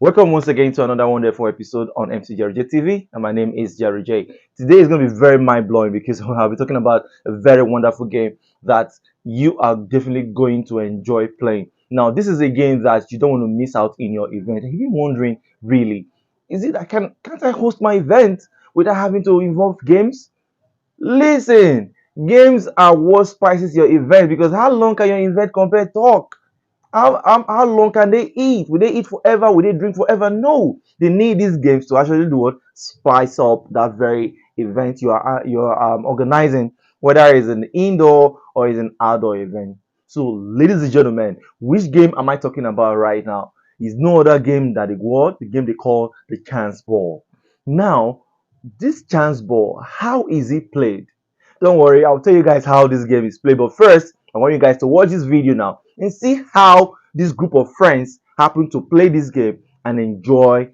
Welcome once again to another wonderful episode on MC Jerry J TV, and my name is Jerry J. Today is going to be very mind blowing because I'll be talking about a very wonderful game that you are definitely going to enjoy playing. Now, this is a game that you don't want to miss out in your event. And you've been wondering, really, is it I can't I host my event without having to involve games? Listen, games are what spices your event because how long can your event compare talk? How long can they eat? Will they eat forever? Will they drink forever? No. They need these games to actually do what? Spice up that very event you are organizing, whether it's an indoor or it's an outdoor event. So, ladies and gentlemen, which game am I talking about right now? Is no other game than the game they call the chance ball. Now, this chance ball, how is it played? Don't worry, I'll tell you guys how this game is played. But first, I want you guys to watch this video now and see how this group of friends happen to play this game and enjoy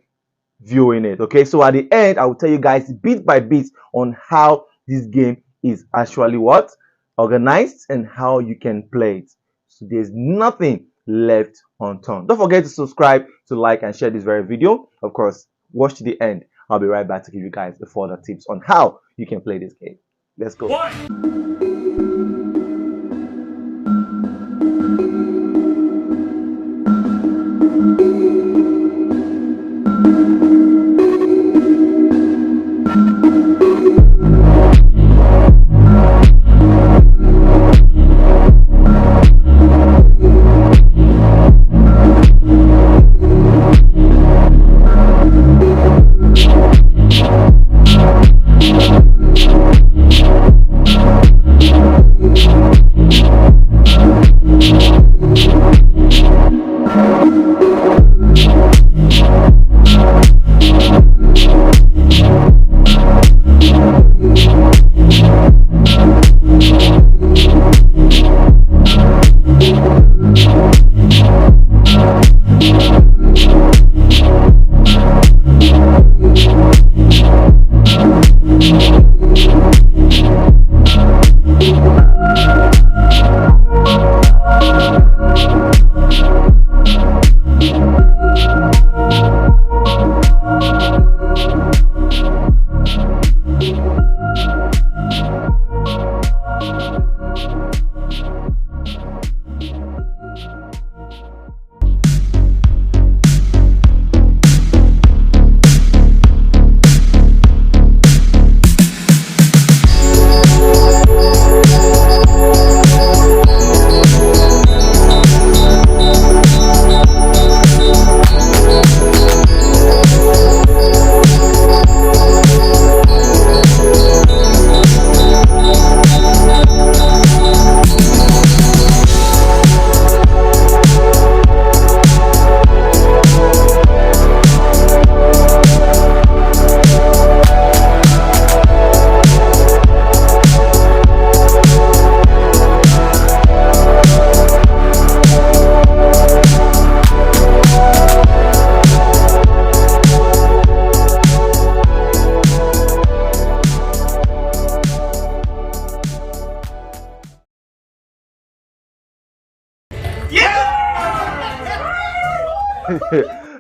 viewing it. Okay, so at the end, I will tell you guys bit by bit on how this game is actually what organized and how you can play it. So there's nothing left unturned. Don't forget to subscribe, to like, and share this very video. Of course, watch to the end. I'll be right back to give you guys the further tips on how you can play this game. Let's go.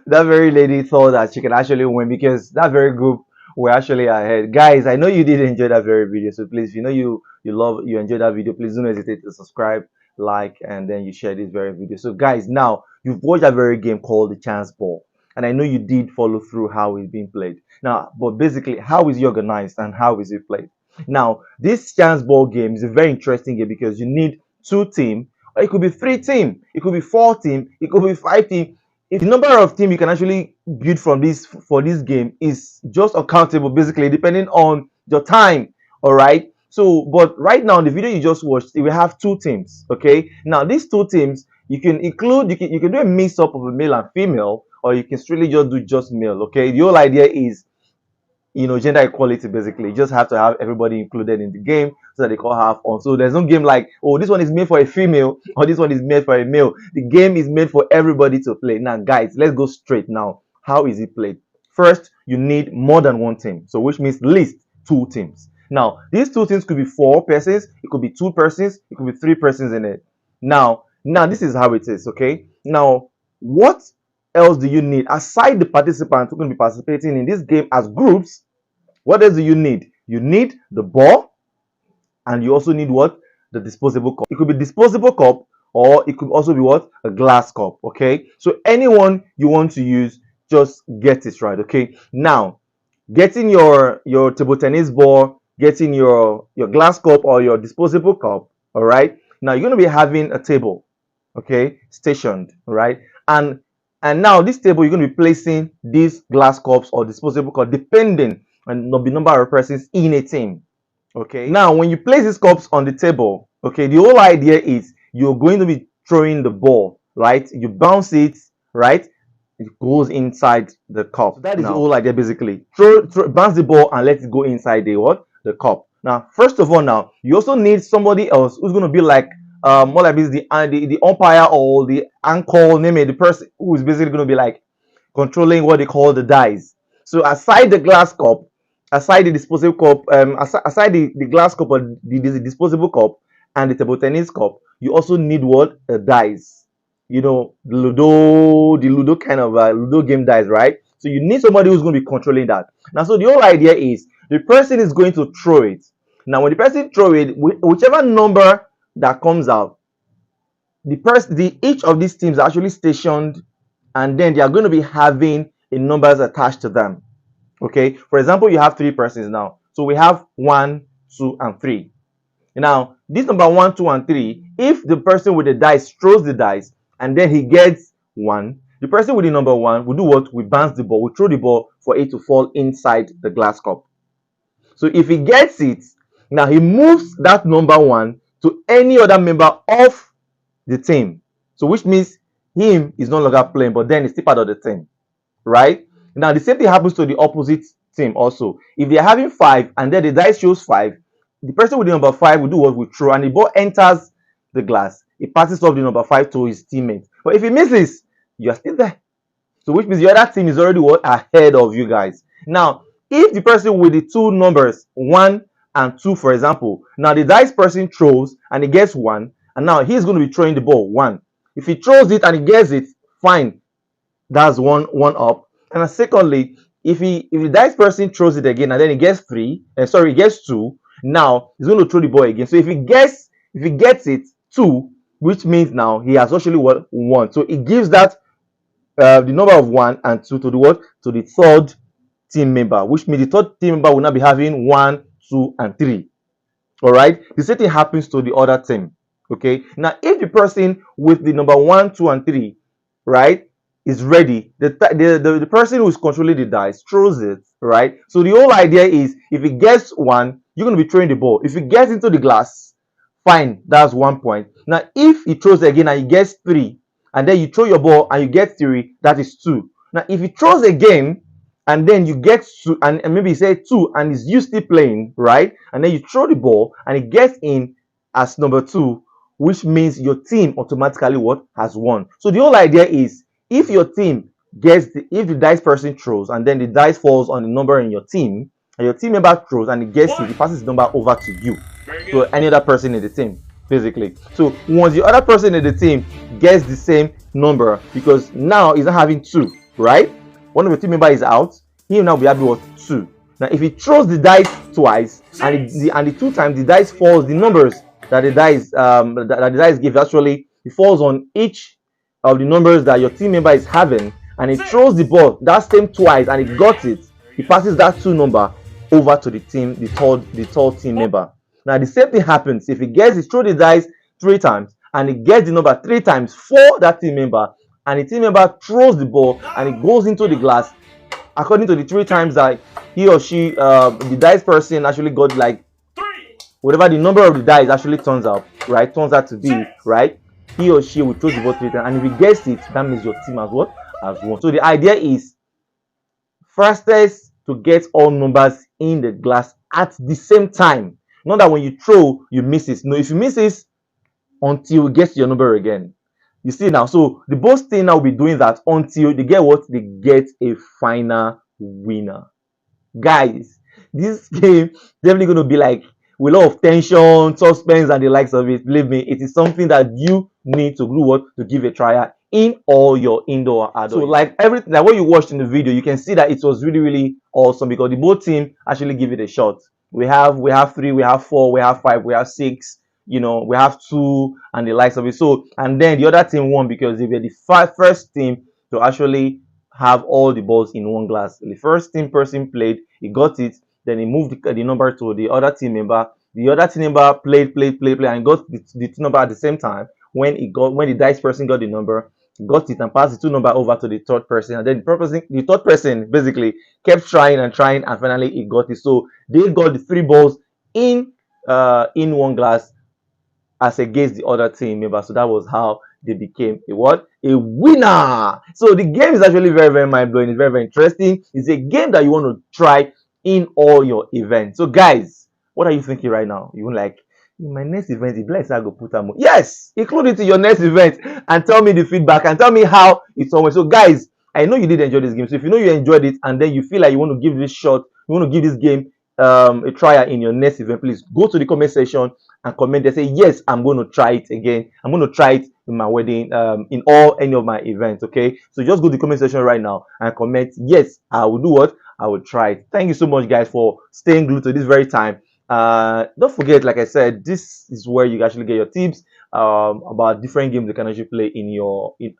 That very lady thought that she can actually win because that very group were actually ahead. Guys, I know you did enjoy that very video, so please, if you know you enjoyed that video, please don't hesitate to subscribe, like, and then you share this very video. So, guys, now you've watched a very game called the Chance Ball, and I know you did follow through how it's being played. Now, but basically, how is it organized and how is it played? Now, this Chance Ball game is a very interesting game because you need two teams, or it could be three teams, it could be four teams, it could be five teams. If the number of teams you can actually build from this for this game is just accountable basically depending on your time. All right, so but right now in the video you just watched we have two teams. Okay, now these two teams you can include, you can do a mix up of a male and female, or you can strictly just do just male. Okay, the whole idea is, gender equality basically. You just have to have everybody included in the game so that they can have fun. So there's no game like, oh, this one is made for a female or this one is made for a male. The game is made for everybody to play. Now, guys, let's go straight now. How is it played? First, you need more than one team. So which means at least two teams. Now, these two teams could be four persons, it could be two persons, it could be three persons in it. Now this is how it is, okay? Now, what else do you need aside the participants who are going to be participating in this game as groups? What else do you need? You need the ball, and you also need what? The disposable cup. It could be disposable cup, or it could also be what? A glass cup. Okay, so anyone you want to use, just get it right. Okay, now getting your table tennis ball, getting your glass cup or your disposable cup. All right, now you're going to be having a table, okay, stationed. All right, and now this table, you're going to be placing these glass cups or disposable cups depending on the number of persons in a team. Okay, now when you place these cups on the table, okay, the whole idea is you're going to be throwing the ball, right? You bounce it, right? It goes inside the cup. So that is the whole idea basically. Bounce the ball and let it go inside the what? The cup. Now, first of all, now you also need somebody else who's going to be like more like this, the umpire or the anchor, name it, the person who is basically going to be like controlling what they call the dice. So aside the glass cup, aside the disposable cup, aside the glass cup or the disposable cup and the table tennis cup, you also need what? A dice. You know, the Ludo kind of Ludo game dice, right? So you need somebody who's going to be controlling that. Now, so the whole idea is the person is going to throw it. Now, when the person throw it, whichever number that comes out, each of these teams are actually stationed, and then they are going to be having a numbers attached to them. Okay, for example, you have three persons now, so we have 1, 2, and 3. Now this number 1, 2, and 3, if the person with the dice throws the dice and then he gets 1, the person with the number 1 will do what? We bounce the ball, we throw the ball for it to fall inside the glass cup. So if he gets it, now he moves that number 1 to any other member of the team. So which means him is no longer playing, but then he's still part of the team, right? Now the same thing happens to the opposite team also. If they are having 5 and then the dice shows 5, the person with the number 5 will do what? We throw, and the ball enters the glass. It passes off the number 5 to his teammate. But if he misses, you are still there. So which means the other team is already what? Ahead of you guys. Now, if the person with the two numbers 1 and 2, for example, now the dice person throws and he gets 1, and now he's going to be throwing the ball 1. If he throws it and he gets it, fine. That's one up. And secondly, if the dice person throws it again and then he gets 3, he gets 2, now he's going to throw the ball again. So if he gets it 2, which means now he has actually what? 1. So it gives that the number of 1 and 2 to the what? To the third team member, which means the third team member will now be having 1, 2, and 3. All right. The same thing happens to the other team. Okay. Now, if the person with the number 1, 2, and 3, right, is ready, the person who is controlling the dice throws it, right? So the whole idea is if he gets 1, you're going to be throwing the ball. If he gets into the glass, fine, that's 1 point. Now, if he throws again and he gets 3, and then you throw your ball and you get 3, that is 2. Now, if he throws again and then you get 2, and maybe you say 2 and he's you still playing, right? And then you throw the ball and it gets in as number 2, which means your team automatically what? Has won. So the whole idea is if your team gets if the dice person throws and then the dice falls on the number in your team, and your team member throws and it gets it, he passes the number over to you, to any other person in the team, basically. So once the other person in the team gets the same number, because now he's not having 2, right? One of the team member is out, he will now be having what? 2. Now if he throws the dice twice and the 2 times the dice falls, the numbers that the dice gives actually, it falls on each of the numbers that your team member is having, and he throws the ball that same twice and he got it, he passes that 2 number over to the team, the third team member. Now the same thing happens if he throws the dice 3 times and he gets the number 3 times for that team member, and the team member throws the ball and it goes into the glass according to the 3 times that he or she the dice person actually got, like whatever the number of the dice actually turns out to be, right? He or she will throw the ball 3 times, and if he gets it, that means your team has what? Has won. So the idea is fastest to get all numbers in the glass at the same time. Not that when you throw, you miss it. No, if you miss it until you get your number again. You see now, so the both team now will be doing that until they get what? They get a final winner. Guys, this game definitely going to be like with a lot of tension, suspense, and the likes of it. Believe me, it is something that you need to do what? To give a try in all your indoor or outdoor. So like everything, like what you watched in the video, you can see that it was really really awesome because the both team actually give it a shot. We have three, we have four, we have five, we have six. We have two and the likes of it. So and then the other team won because they were the first team to actually have all the balls in one glass. The first team person played, he got it, then he moved the number to the other team member. The other team member played, and got the two number at the same time. When the dice person got the number, got it and passed the two number over to the third person, and then the third person basically kept trying and trying, and finally he got it. So they got the three balls in one glass as against the other team member. So that was how they became a what? A winner. So the game is actually very, very mind blowing. It's very, very interesting. It's a game that you want to try in all your events. So guys, what are you thinking right now? You like in my next event, the bless I go put them. Yes, include it in your next event and tell me the feedback and tell me how it's always. So guys, I know you did enjoy this game. So if you know you enjoyed it and then you feel like you want to give this shot, you want to give this game a try in your next event, please go to the comment section and comment there. Say yes, I'm going to try it again. I'm going to try it in my wedding, in any of my events. Okay, so just go to the comment section right now and comment yes, I will do what, I will try it. Thank you so much guys for staying glued to this very time. Don't forget, like I said, this is where you actually get your tips about different games you can actually play in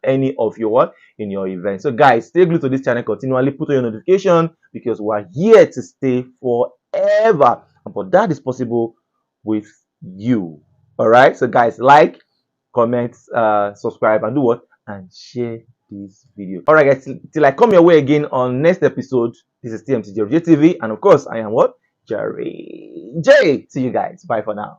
any of your what, in your event. So guys, stay glued to this channel continually, put on your notification because we're here to stay forever, but that is possible with you. All right, so guys, like, comment, subscribe, and do what, and share this video. All right guys, till I come your way again on next episode. This is TMCJ TV, and of course I am what, Jerry J. See you guys, bye for now.